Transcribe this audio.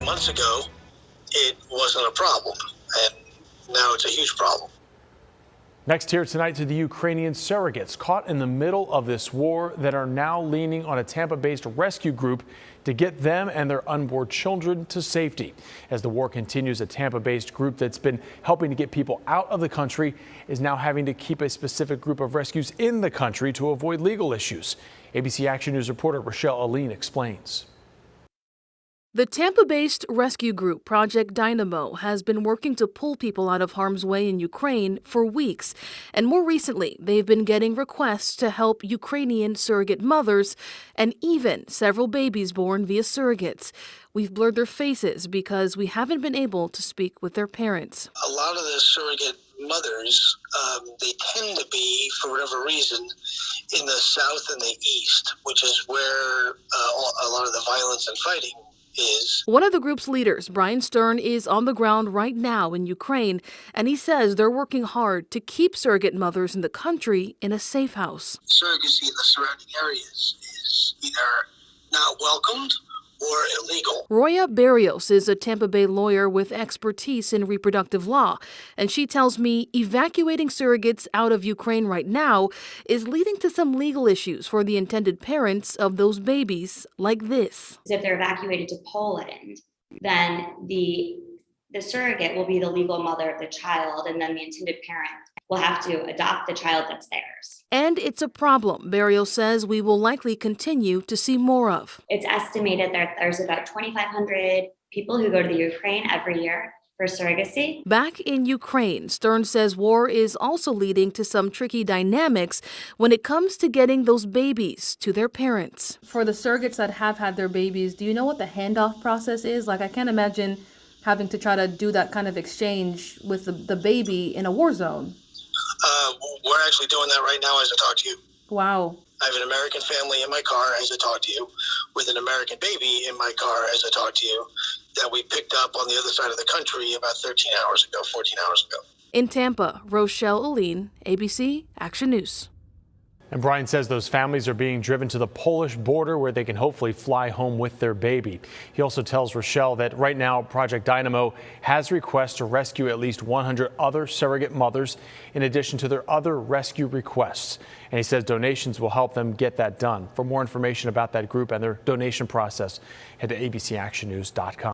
months ago, it wasn't a problem, and now it's a huge problem. Next here tonight to the Ukrainian surrogates caught in the middle of this war that are now leaning on a Tampa-based rescue group to get them and their unborn children to safety. As the war continues, a Tampa-based group that's been helping to get people out of the country is now having to keep a specific group of rescues in the country to avoid legal issues. ABC Action News reporter Rochelle Aline explains. The Tampa-based rescue group Project Dynamo has been working to pull people out of harm's way in Ukraine for weeks. And more recently, they've been getting requests to help Ukrainian surrogate mothers and even several babies born via surrogates. We've blurred their faces because we haven't been able to speak with their parents. A lot of the surrogate mothers, they tend to be, for whatever reason, in the south and the east, which is where a lot of the violence and fighting is. One of the group's leaders, Brian Stern, is on the ground right now in Ukraine, and he says they're working hard to keep surrogate mothers in the country in a safe house. Surrogacy in the surrounding areas is either not welcomed or illegal. Roya Barrios is a Tampa Bay lawyer with expertise in reproductive law, and she tells me evacuating surrogates out of Ukraine right now is leading to some legal issues for the intended parents of those babies, like this. If they're evacuated to Poland, then the surrogate will be the legal mother of the child, and then the intended parent will have to adopt the child that's theirs. And it's a problem Barrios says we will likely continue to see more of. It's estimated that there's about 2,500 people who go to the Ukraine every year for surrogacy. Back in Ukraine, Stern says war is also leading to some tricky dynamics when it comes to getting those babies to their parents. For the surrogates that have had their babies, do you know what the handoff process is? Like, I can't imagine having to try to do that kind of exchange with the baby in a war zone. We're actually doing that right now as I talk to you. Wow. I have an American family in my car as I talk to you, with an American baby in my car as I talk to you, that we picked up on the other side of the country about 13 hours ago, 14 hours ago. In Tampa, Rochelle Aline, ABC Action News. And Brian says those families are being driven to the Polish border where they can hopefully fly home with their baby. He also tells Rochelle that right now Project Dynamo has requests to rescue at least 100 other surrogate mothers in addition to their other rescue requests. And he says donations will help them get that done. For more information about that group and their donation process, head to abcactionnews.com.